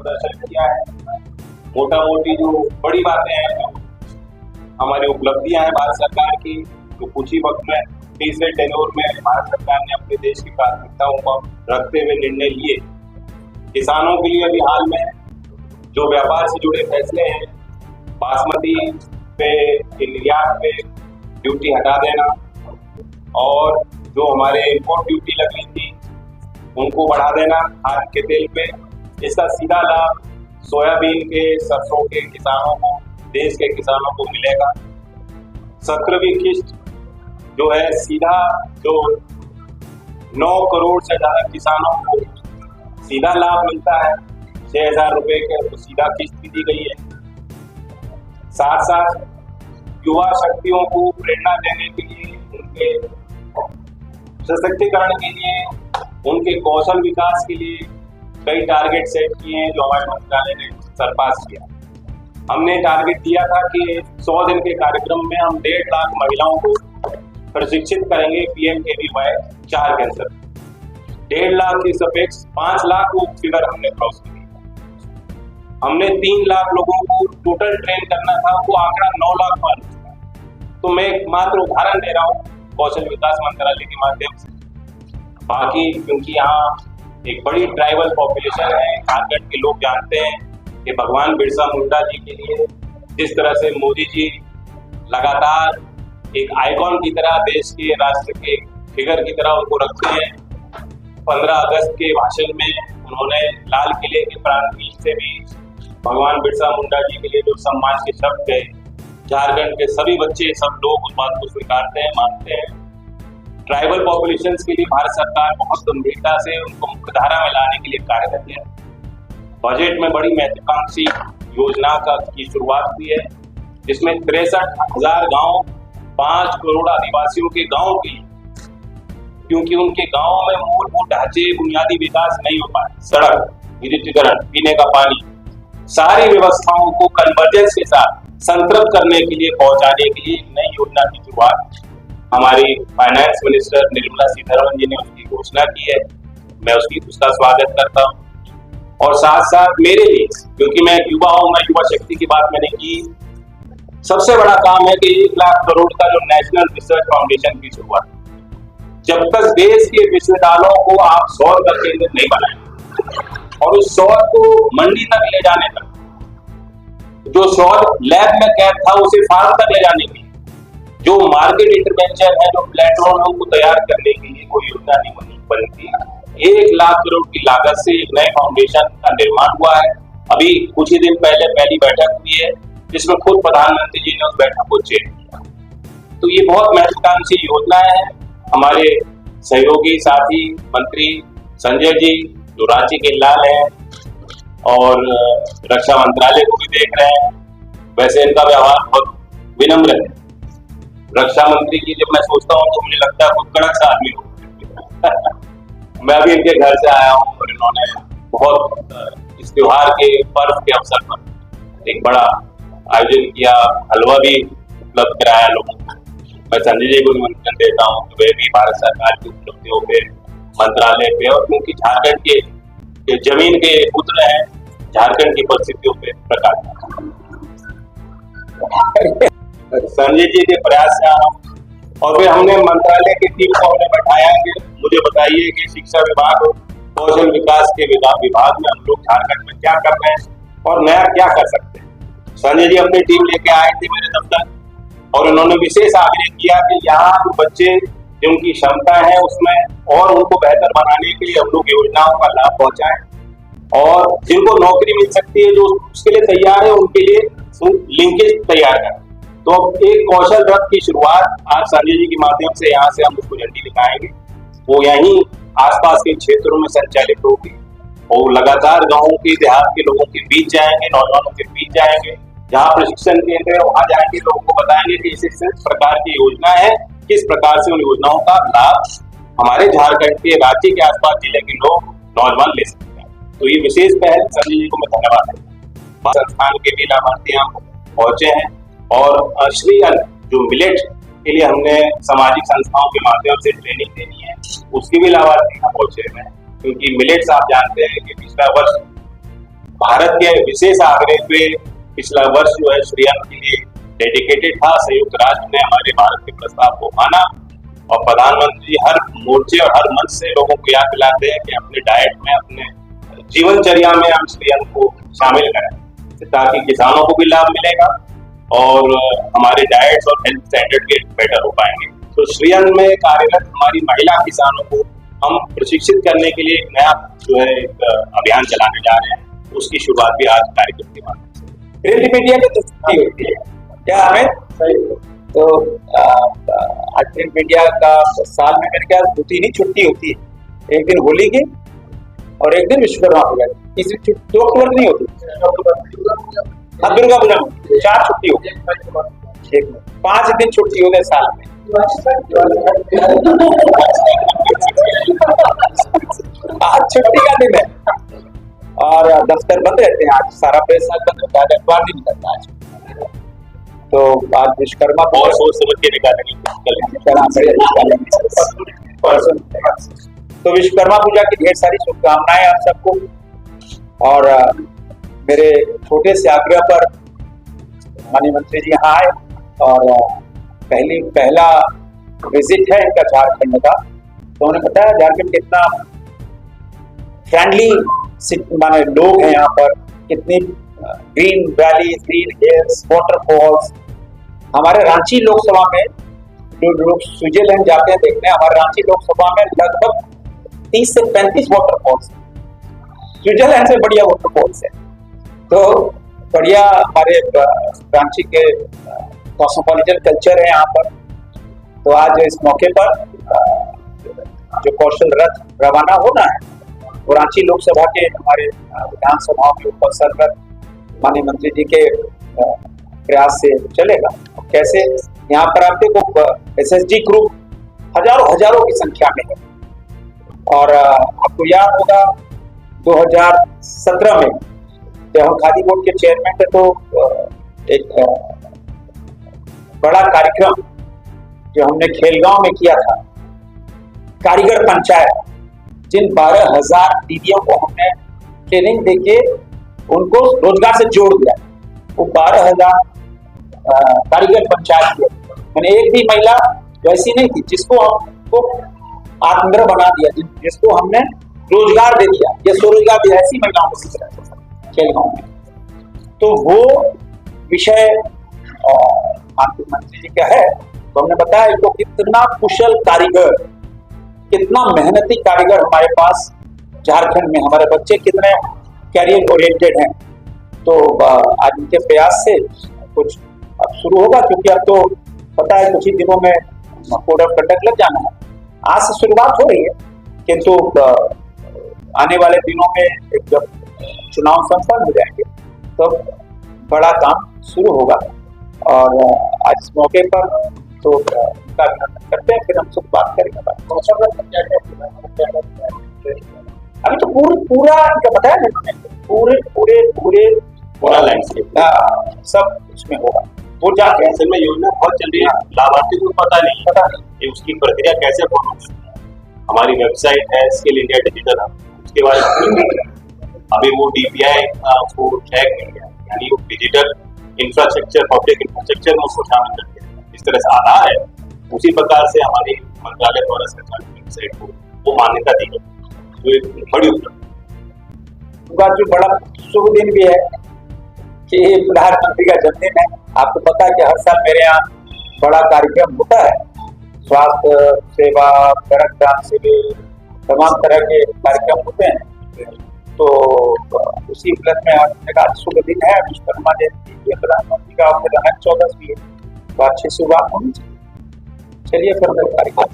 प्रदर्शन किया है। मोटा मोटी जो बड़ी बातें हैं, जो हमारी उपलब्धियां हैं भारत सरकार की, जो कुछ ही वक्त में तीसरे टेन्योर में भारत सरकार ने अपने देश की प्राथमिकताओं को रखते हुए निर्णय लिए। किसानों के लिए अभी हाल में जो व्यापार से जुड़े फैसले हैं, बासमती पे निर्यात पे ड्यूटी हटा देना और जो हमारे इम्पोर्ट ड्यूटी लगी थी उनको बढ़ा देना खाद के तेल पे, इसका सीधा लाभ सोयाबीन के, सरसों के किसानों को, देश के किसानों को मिलेगा। 17वीं किस्त जो है सीधा जो 9 करोड़ से ज्यादा किसानों को सीधा लाभ मिलता है, 6,000 रुपए के तो सीधा किस्त भी दी गई है। साथ साथ युवा शक्तियों को प्रेरणा देने के लिए, उनके सशक्तिकरण के लिए, उनके कौशल विकास के लिए कई टारगेट सेट किए हैं जो हमारे मंत्रालय ने सरपास किया। हमने टारगेट दिया था कि 100 दिन के कार्यक्रम में हम 1.5 लाख महिलाओं को प्रशिक्षित करेंगे PMKVY 4 के अंदर। 1.5 लाख की सापेक्ष 5 लाख को फिगर हमने क्रॉस किया। हमने 3 लाख लोगों को टोटल ट्रेन करना था, वो आंकड़ा 9 लाख पार हो चुका। तो मैं एक मात्र उदाहरण दे रहा हूँ कौशल विकास मंत्रालय के माध्यम से। बाकी क्योंकि यहाँ एक बड़ी ट्राइबल पॉपुलेशन है, झारखंड के लोग जानते हैं कि भगवान बिरसा मुंडा जी के लिए जिस तरह से मोदी जी लगातार एक आइकॉन की तरह, देश के राष्ट्र के फिगर की तरह उनको रखते हैं। 15 अगस्त के भाषण में उन्होंने लाल किले के प्रांगण से भी भगवान बिरसा मुंडा जी के लिए जो सम्मान के शब्द गए, झारखंड के सभी बच्चे, सब लोग उस बात को स्वीकारते हैं, मानते हैं। ट्राइबल पॉपुलेशंस के लिए भारत सरकार बहुत गंभीरता से उनको मुख्यधारा में लाने के लिए कार्यरत है। बजट में बड़ी महत्वाकांक्षी योजना की शुरुआत हुई है, जिसमें 63,000 गांव, 5 करोड़ आदिवासियों के गांव की, क्योंकि उनके गांव में मूलभूत ढांचे, बुनियादी विकास नहीं हो पाए, सड़क, विद्युतीकरण, पीने का पानी, सारी व्यवस्थाओं को कन्वर्जेंस के साथ संतृप्त करने के लिए, पहुंचाने के लिए नई योजना की शुरुआत हमारी फाइनेंस मिनिस्टर निर्मला सीतारमण जी ने उसकी घोषणा की है। मैं उसका स्वागत करता हूँ। और साथ साथ मेरे लिए, क्योंकि मैं युवा हूँ, मैं युवा शक्ति की बात मैंने की, सबसे बड़ा काम है कि 1 लाख करोड़ का जो नेशनल रिसर्च फाउंडेशन की शुरुआत। जब तक देश के विश्वविद्यालयों को आप सौर का केंद्र नहीं बनाएंगे और उस सौर को मंडी तक ले जाने तक, जो सौर लैब में कैद था उसे फार्म तक ले जाने के लिए, जो मार्केट इंटरवेंशन है, जो प्लेटफॉर्म को तैयार करने के लिए कोई योजना नहीं बनती। 1 लाख करोड़ की लागत से एक नए फाउंडेशन का निर्माण हुआ है। अभी कुछ ही दिन पहले पहली बैठक हुई है, जिसमें खुद प्रधानमंत्री जी ने उस बैठक को चेयर किया। तो ये बहुत महत्वाकांक्षी योजना है। हमारे सहयोगी साथी मंत्री संजय जी, जो रांची के लाल हैं और रक्षा मंत्रालय को भी देख रहे हैं, वैसे इनका व्यवहार बहुत विनम्र है। रक्षा मंत्री की जब मैं सोचता हूँ तो मुझे लगता है वो कड़क सा आदमी हो। मैं अभी इनके घर से आया हूँ और इन्होंने बहुत इस त्योहार के पर्व के अवसर पर एक बड़ा आयोजन किया, हलवा भी उपलब्ध कराया लोगों को। मैं संजय जी को निमंत्रण देता हूँ कि वे भी भारत सरकार की उपलब्धियों पे, मंत्रालय पे, और क्योंकि झारखंड के जमीन के पुत्र हैं, झारखंड की परिस्थितियों पे प्रकाश। संजय जी के प्रयास से आया और फिर हमने मंत्रालय की टीम को हमने बैठाया कि मुझे बताइए कि शिक्षा विभाग और कौशल विकास के विभाग में हम लोग झारखंड में क्या कर रहे हैं और नया क्या कर सकते हैं। संजय जी अपनी टीम लेके आए थे मेरे दफ्तर और उन्होंने विशेष आग्रह किया कि यहाँ जो बच्चे जिनकी क्षमता है उसमें और उनको बेहतर बनाने के लिए हम लोग योजनाओं का लाभ पहुंचाएं और जिनको नौकरी मिल सकती है, जो उसके लिए तैयार है, उनके लिए लिंकेज तैयार करें। तो एक कौशल रथ की शुरुआत आज संजय जी के माध्यम से यहाँ से हम उसको झंडी दिखाएंगे। वो यहीं आसपास के क्षेत्रों में संचालित होगी और लगातार गाँव के, देहात के लोगों के बीच जाएंगे, नौजवानों के बीच जाएंगे, जहाँ प्रशिक्षण केंद्र है वहां जाएंगे, लोगों को बताएंगे कि इस प्रकार की योजना है, किस प्रकार से उन योजनाओं का लाभ हमारे झारखंड के, राज्य के आसपास जिले के लोग, नौजवान ले सकते हैं। तो ये विशेष पहल संजय जी को मैं धन्यवाद देता हूँ। संस्थान के भी लाभार्थी यहाँ पहुंचे हैं और असली जो मिलेट के लिए हमने सामाजिक संस्थाओं के माध्यम से ट्रेनिंग देनी है, उसके भी लाभार्थी यहाँ पहुंचे हैं। क्योंकि मिलेट्स आप जानते हैं कि पिछला वर्ष भारत के विशेष आग्रह पे पिछला वर्ष जो है श्रीयंत्र के लिए डेडिकेटेड था। संयुक्त राष्ट्र ने हमारे भारत के प्रस्ताव को माना और प्रधानमंत्री जी हर मोर्चे और हर मंच से लोगों को याद दिलाते हैं कि अपने डाइट में, अपने जीवनचर्या में हम श्रीयंत्र को शामिल करें, ताकि किसानों को भी लाभ मिलेगा और हमारे डाइट्स और हेल्थ स्टैंडर्ड भी बेटर हो पाएंगे। तो श्रीयंत्र में कार्यरत हमारी महिला किसानों को हम प्रशिक्षित करने के लिए एक नया जो है एक अभियान चलाने जा रहे हैं। उसकी शुरुआत भी आज कार्यक्रम के माध्यम से। प्रिंट मीडिया की तो छुट्टी होती है क्या हमें? तो आज प्रिंट मीडिया का साल में मेरे ख्याल 2-3 ही छुट्टी होती है। एक दिन होली की और एक दिन विश्वकर्मा पूजा की। किसी 2 अक्टूबर नहीं होती। हाँ, दुर्गा पूजा में 4 छुट्टी होती है। 5 दिन छुट्टी होते साल में। आज छुट्टी का दिन है और दफ्तर बंद रहते हैं। आज सारा प्रेस बंद रहता है, अखबार नहीं निकलता आज। तो आज विश्वकर्मा और सोच समझ के निकालेंगे। तो विश्वकर्मा पूजा की ढेर सारी शुभकामनाएं आप सबको। और मेरे छोटे से आग्रह पर माननीय मंत्री जी यहाँ आए और पहला विजिट है इनका झारखंड का। तो उन्होंने बताया झारखंड कितना फ्रेंडली माने लोग हैं यहाँ पर, कितनी green valley, green hills, waterfalls. हमारे रांची लोकसभा में जो लोग स्विट्जरलैंड जाते हैं देखने, हमारे रांची लोकसभा में लगभग 30 से 35 वाटरफॉल्स स्विट्जरलैंड से बढ़िया वाटरफॉल्स है। तो बढ़िया हमारे रांची के कॉस्मोपॉलिटन कल्चर है यहाँ पर। तो आज इस मौके पर जो कौशल रथ रवाना होना है वो रांची लोकसभा के हमारे विधानसभाओं के ऊपर रथ माननीय मंत्री जी के प्रयास से चलेगा। कैसे यहाँ पर आप देखो SSG ग्रुप हजारों की संख्या में है। और आपको याद होगा 2017 में जब हम खादी बोर्ड के चेयरमैन थे तो एक बड़ा कार्यक्रम जो हमने खेलगांव में किया था, कारीगर पंचायत, जिन 12,000 दीदियों को हमने ट्रेनिंग देके उनको रोजगार से जोड़ दिया। वो 12,000 कारीगर पंचायत थे। मैंने एक भी महिला वैसी नहीं थी जिसको हमको आत्मनिर्भर बना दिया, जिसको हमने रोजगार दे दिया। ये स्वरोजगार भी ऐसी महिलाओं को सीख रहे थे खेलगांव में। तो वो विषय मंत्री जी का है। तो हमने बताया इनको कितना कुशल कारीगर, कितना मेहनती कारीगर हमारे पास झारखंड में, हमारे बच्चे कितने कैरियर ओरिएंटेड हैं। तो आज उनके प्रयास से कुछ अब शुरू होगा, क्योंकि अब तो पता है कुछ ही दिनों में कोड ऑफ कंडक्ट लग जाना है। आज से शुरुआत हो रही है, किंतु आने वाले दिनों में जब चुनाव संपन्न हो जाएंगे तो बड़ा काम शुरू होगा। और आज इस मौके पर तो उनका अभिनंदन करते हैं, फिर हम सब बात करेंगे। अभी तो पूरा इनका बताया ना, पूरा लैंडस्केप सब इसमें होगा। वो जाके असल में योजना बहुत चल रही है, लाभार्थी को पता नहीं कि उसकी प्रक्रिया कैसे फॉलो होती है। हमारी वेबसाइट है स्किल इंडिया डिजिटल हब, उसके बाद अभी वो DPI उसको ट्रैक मिल गया, यानी वो डिजिटल इंफ्रास्ट्रक्चर, पब्लिक इंफ्रास्ट्रक्चर में उसको शामिल कर दिया। इस तरह से आधार है, उसी प्रकार से हमारी मंत्रालय द्वारा सरकार की वेबसाइट को वो मान्यता दी गई। तो एक बड़ी उपलब्धि, जो बड़ा शुभ दिन भी है कि प्रधानमंत्री का जन्मदिन है। आपको पता है कि हर साल मेरे यहाँ बड़ा कार्यक्रम होता है, स्वास्थ्य सेवा, रक्तदान शिविर, तमाम तरह के कार्यक्रम होते हैं। तो उसी उपलक्ष्य में आज शुभ दिन है, विश्वकर्मा जयंती, प्रधानमंत्री का अनंत चौदस भी है। तो अच्छी शुरुआत होनी चाहिए। चलिए फिर कार्यक्रम